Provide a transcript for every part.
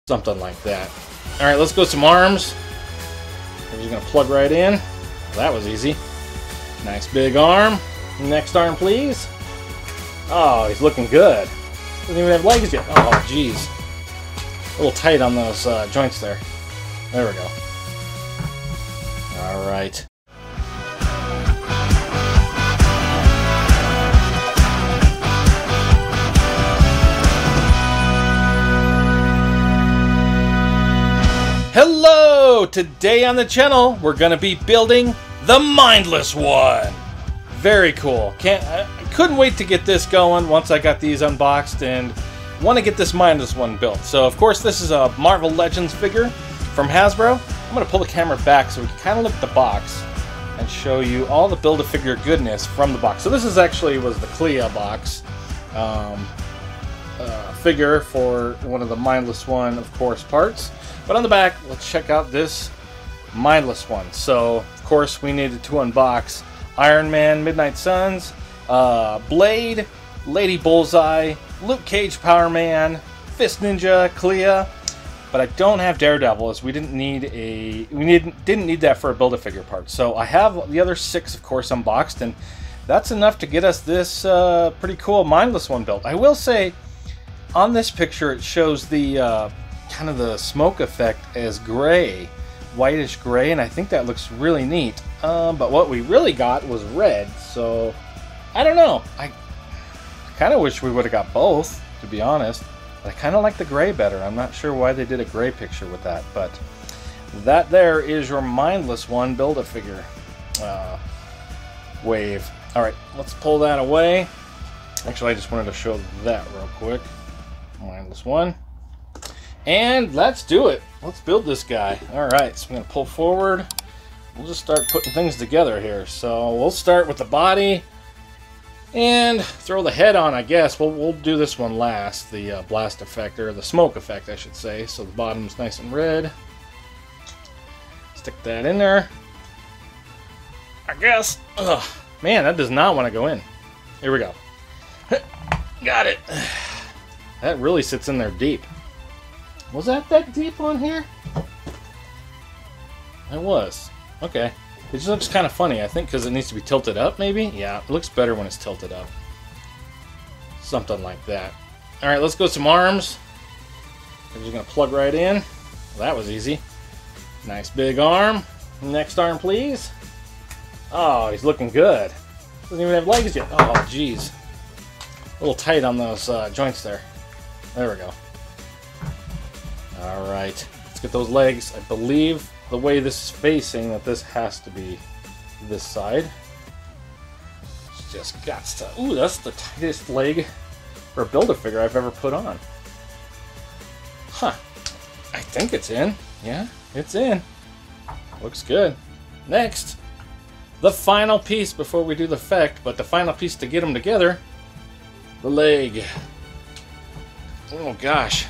Something like that. All right, let's go some arms. We're just gonna plug right in. That was easy. Nice big arm. Next arm, please. Oh, he's looking good. Doesn't even have legs yet. Oh, geez. A little tight on those joints there. There we go. All right. Hello! Today on the channel, we're going to be building the Mindless one. Very cool. I couldn't wait to get this going once I got these unboxed and want to get this Mindless one built. So, of course, this is a Marvel Legends figure from Hasbro. I'm going to pull the camera back so we can kind of look at the box and show you all the Build-A-Figure goodness from the box. So this is actually was the Clea box figure for one of the Mindless one, of course, parts. But on the back, let's check out this Mindless one. So, of course, we needed to unbox Iron Man, Midnight Suns, Blade, Lady Bullseye, Luke Cage, Power Man, Fist Ninja, Clea. But I don't have Daredevil, as we didn't need that for a Build-A-Figure part. So I have the other 6, of course, unboxed, and that's enough to get us this pretty cool Mindless one built. I will say, on this picture, it shows the kind of the smoke effect as gray, whitish gray, and I think that looks really neat. But what we really got was red, so I don't know. I kind of wish we would have got both, to be honest. But I kind of like the gray better. I'm not sure why they did a gray picture with that, but that there is your Mindless one Build-A-Figure wave. All right, let's pull that away. Actually, I just wanted to show that real quick. Mindless one. And let's do it. Let's build this guy. All right, so I'm gonna pull forward. We'll just start putting things together here. So we'll start with the body and throw the head on, I guess. We'll do this one last, the blast effect, or the smoke effect, I should say. So the bottom's nice and red. Stick that in there, I guess. Ugh, man, that does not want to go in. Here we go. Got it. That really sits in there deep. Was that deep on here? It was. Okay. It just looks kind of funny, I think, because it needs to be tilted up, maybe? Yeah, it looks better when it's tilted up. Something like that. Alright, let's go some arms. We're just going to plug right in. Well, that was easy. Nice big arm. Next arm, please. Oh, he's looking good. Doesn't even have legs yet. Oh, jeez. A little tight on those joints there. There we go. Alright, let's get those legs. I believe the way this is facing, that this has to be this side. It's just got to... Ooh, that's the tightest leg for a Build-A-Figure I've ever put on. Huh. I think it's in. Yeah, it's in. Looks good. Next, the final piece before we do the effect, but the final piece to get them together, the leg. Oh, gosh.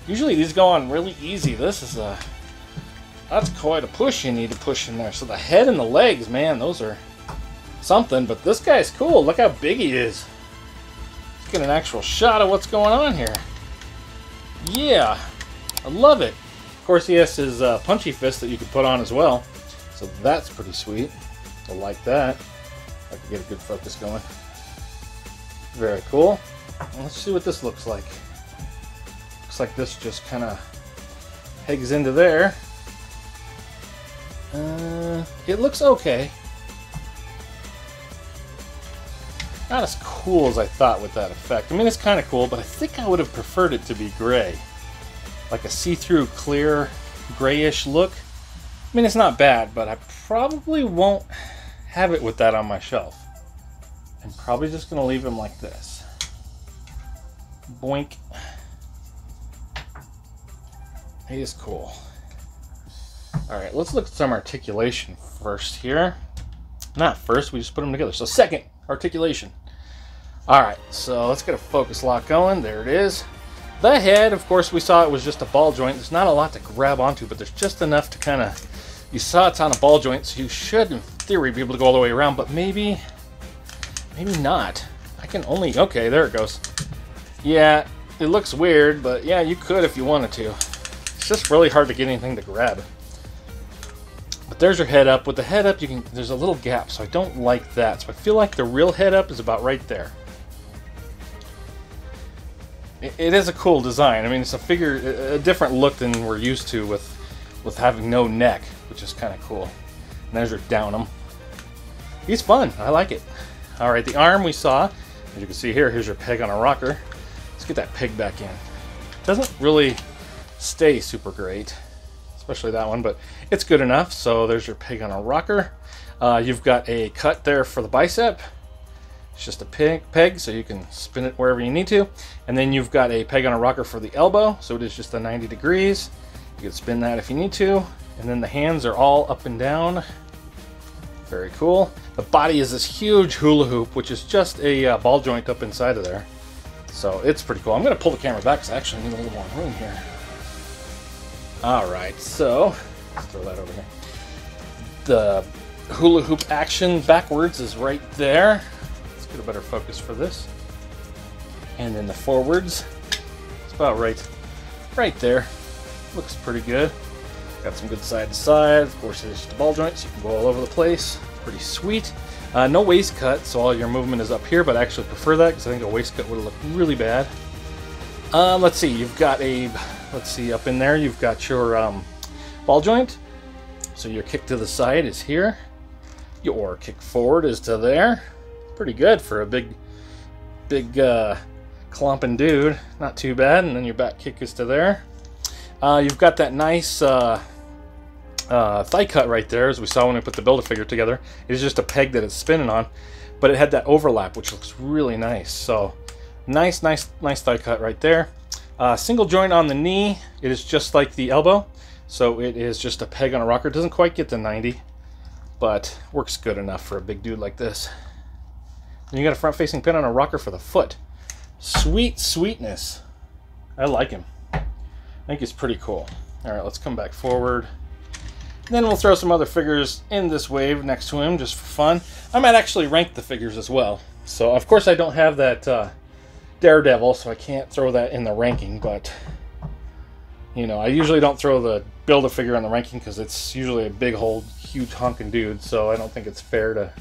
Usually these go on really easy. This is that's quite a push you need to push in there. So the head and the legs, man, those are something. But this guy's cool. Look how big he is. Let's get an actual shot of what's going on here. Yeah, I love it. Of course, he has his punchy fist that you can put on as well. So that's pretty sweet. I like that. I can get a good focus going. Very cool. Let's see what this looks like. Looks like this just kind of pegs into there. It looks okay. Not as cool as I thought with that effect. I mean, it's kind of cool, but I think I would have preferred it to be gray. Like a see-through, clear, grayish look. I mean, it's not bad, but I probably won't have it with that on my shelf. I'm probably just going to leave him like this. Boink. He is cool. Alright, let's look at some articulation first here. Not first, we just put them together. So second, articulation. Alright, so let's get a focus lock going. There it is. The head, of course, we saw it was just a ball joint. There's not a lot to grab onto, but there's just enough to kind of... You saw it's on a ball joint, so you should, in theory, be able to go all the way around, but maybe not. I can only... Okay, there it goes. Yeah, it looks weird, but yeah, you could if you wanted to. It's just really hard to get anything to grab. But there's your head up. With the head up, there's a little gap, so I don't like that. So I feel like the real head up is about right there. It is a cool design. I mean, it's a different look than we're used to with having no neck, which is kind of cool. And there's your Downham. He's fun. I like it. All right, the arm we saw. As you can see here, here's your peg on a rocker. Let's get that peg back in. It doesn't really stay super great, especially that one, but it's good enough. So there's your peg on a rocker. You've got a cut there for the bicep. It's just a peg, so you can spin it wherever you need to. And then you've got a peg on a rocker for the elbow, so it is just a 90 degrees. You can spin that if you need to. And then the hands are all up and down. Very cool. The body is this huge hula hoop, which is just a ball joint up inside of there. So it's pretty cool. I'm going to pull the camera back because I actually need a little more room here. Alright, so let's throw that over here. The hula hoop action backwards is right there. Let's get a better focus for this. And then the forwards, it's about right there. Looks pretty good. Got some good side to side. Of course, it's just a ball joint, so you can go all over the place. Pretty sweet. No waist cut, so all your movement is up here, but I actually prefer that because I think a waist cut would have looked really bad. Let's see, you've got up in there, you've got your ball joint. So your kick to the side is here. Your kick forward is to there. Pretty good for a big clumping dude. Not too bad. And then your back kick is to there. You've got that nice thigh cut right there, as we saw when we put the Build-A-Figure together. It is just a peg that it's spinning on, but it had that overlap, which looks really nice. So nice thigh cut right there. Single joint on the knee. It is just like the elbow, so it is just a peg on a rocker. It doesn't quite get to 90, but works good enough for a big dude like this. And you got a front-facing pin on a rocker for the foot. Sweetness. I like him. I think it's pretty cool. All right, let's come back forward. Then we'll throw some other figures in this wave next to him just for fun. I might actually rank the figures as well. So, of course, I don't have that Daredevil, so I can't throw that in the ranking, but, you know, I usually don't throw the Build-A-Figure on the ranking because it's usually a big, old, huge honking dude, so I don't think it's fair to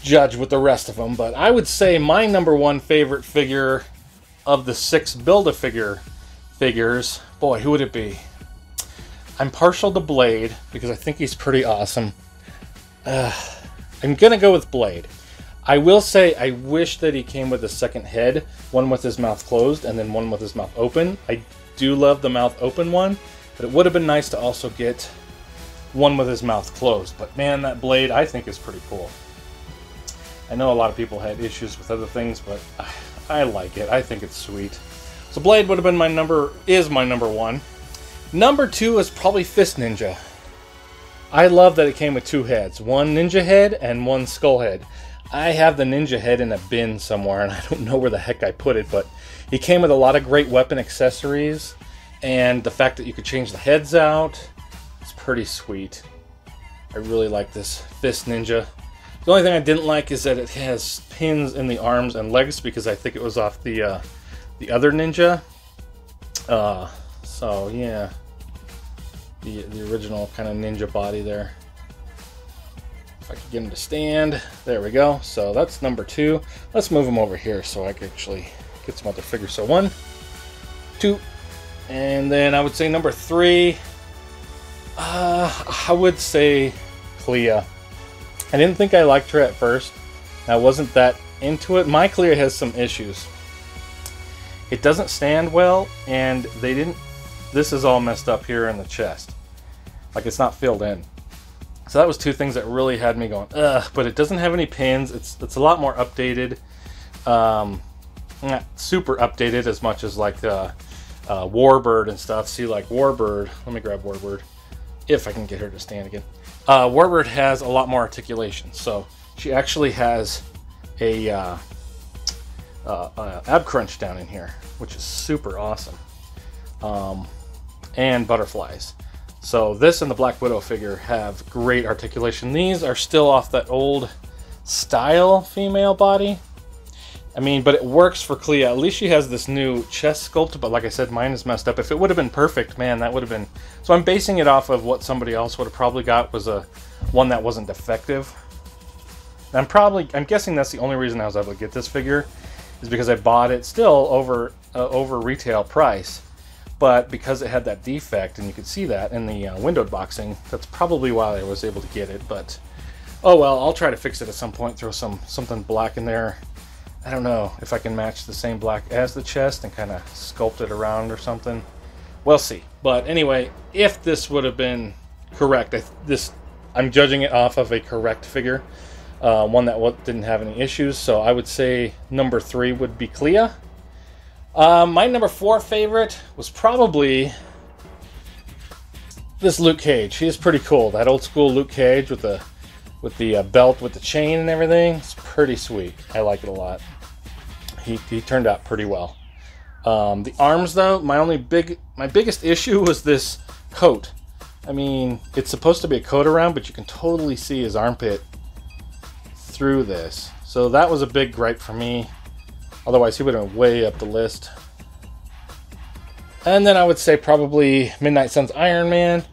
judge with the rest of them. But I would say my #1 favorite figure of the 6 Build-A-Figure figures, boy, who would it be? I'm partial to Blade because I think he's pretty awesome. I'm gonna go with Blade. I will say I wish that he came with a second head, one with his mouth closed and then one with his mouth open. I do love the mouth open one, but it would have been nice to also get one with his mouth closed. But man, that Blade I think is pretty cool. I know a lot of people had issues with other things, but I like it. I think it's sweet. So Blade would have been my #1. #2 is probably Fist Ninja. I love that it came with 2 heads. One ninja head and one skull head. I have the ninja head in a bin somewhere, and I don't know where the heck I put it, but he came with a lot of great weapon accessories, and the fact that you could change the heads out, it's pretty sweet. I really like this Fist Ninja. The only thing I didn't like is that it has pins in the arms and legs because I think it was off the other ninja. So yeah, the original kind of ninja body there. If I could get him to stand, there we go. So that's #2. Let's move him over here so I can actually get some other figures. So 1, 2, and then I would say #3. I would say Clea. I didn't think I liked her at first. I wasn't that into it. My Clea has some issues. It doesn't stand well, and they didn't. This is all messed up here in the chest, like it's not filled in. So that was 2 things that really had me going, ugh. But it doesn't have any pins. It's a lot more updated. Not super updated as much as like Warbird and stuff. See, like Warbird. Let me grab Warbird if I can get her to stand again. Warbird has a lot more articulation, so she actually has a ab crunch down in here, which is super awesome. And butterflies. So this and the Black Widow figure have great articulation. These are still off that old style female body. I mean, but it works for Clea. At least she has this new chest sculpt, but like I said, mine is messed up. If it would have been perfect, man, that would have been... So I'm basing it off of what somebody else would have probably got, was one that wasn't defective. And I'm guessing that's the only reason I was able to get this figure, is because I bought it still over retail price. But because it had that defect, and you could see that in the windowed boxing, that's probably why I was able to get it. But, oh well, I'll try to fix it at some point, throw something black in there. I don't know if I can match the same black as the chest and kind of sculpt it around or something. We'll see. But anyway, if this would have been correct, I'm judging it off of a correct figure, one that didn't have any issues. So I would say number 3 would be Clea. My number 4 favorite was probably this Luke Cage. He is pretty cool. That old school Luke Cage with the belt with the chain and everything. It's pretty sweet. I like it a lot. He turned out pretty well. The arms, though, my biggest issue was this coat. I mean, it's supposed to be a coat around, but you can totally see his armpit through this. So that was a big gripe for me. Otherwise, he would have been way up the list. And then I would say probably Midnight Sun's Iron Man.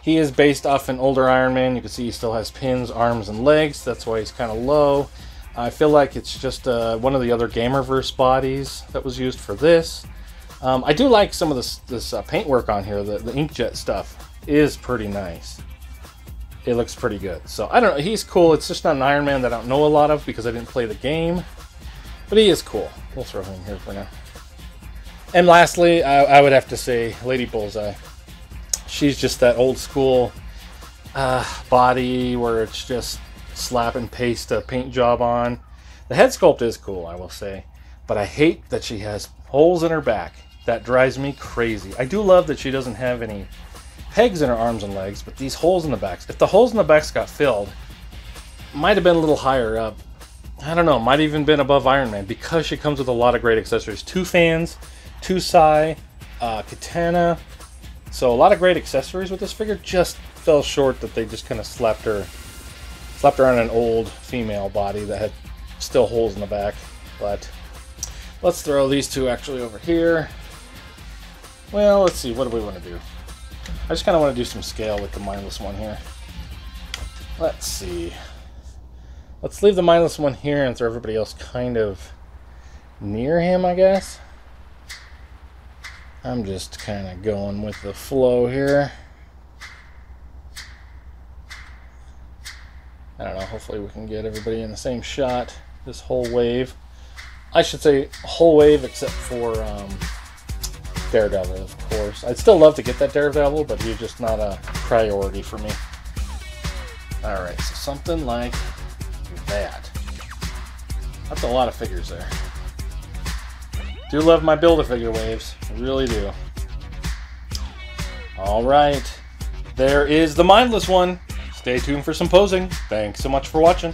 He is based off an older Iron Man. You can see he still has pins, arms, and legs. That's why he's kind of low. I feel like it's just one of the other Gamerverse bodies that was used for this. I do like some of this paintwork on here. The inkjet stuff is pretty nice. It looks pretty good. So, I don't know. He's cool. It's just not an Iron Man that I don't know a lot of because I didn't play the game. But he is cool. We'll throw him here for now. And lastly, I would have to say Lady Bullseye. She's just that old school body where it's just slap and paste a paint job on. The head sculpt is cool, I will say, but I hate that she has holes in her back. That drives me crazy. I do love that she doesn't have any pegs in her arms and legs, but these holes in the backs, if the holes in the backs got filled, might have been a little higher up. I don't know, might have even been above Iron Man, because she comes with a lot of great accessories. 2 fans, 2 sai, katana. So a lot of great accessories with this figure. Just fell short that they just kind of slapped her on an old female body that had still holes in the back. But let's throw these 2 actually over here. Well, let's see, what do we want to do? I just kind of want to do some scale with the Mindless one here. Let's see. Let's leave the Mindless one here and throw everybody else kind of near him, I guess. I'm just kind of going with the flow here. I don't know, hopefully we can get everybody in the same shot, this whole wave. I should say whole wave except for Daredevil, of course. I'd still love to get that Daredevil, but he's just not a priority for me. Alright, so something like that. That's a lot of figures there. Do love my Build-A-Figure waves. I really do. Alright, there is the Mindless one. Stay tuned for some posing. Thanks so much for watching.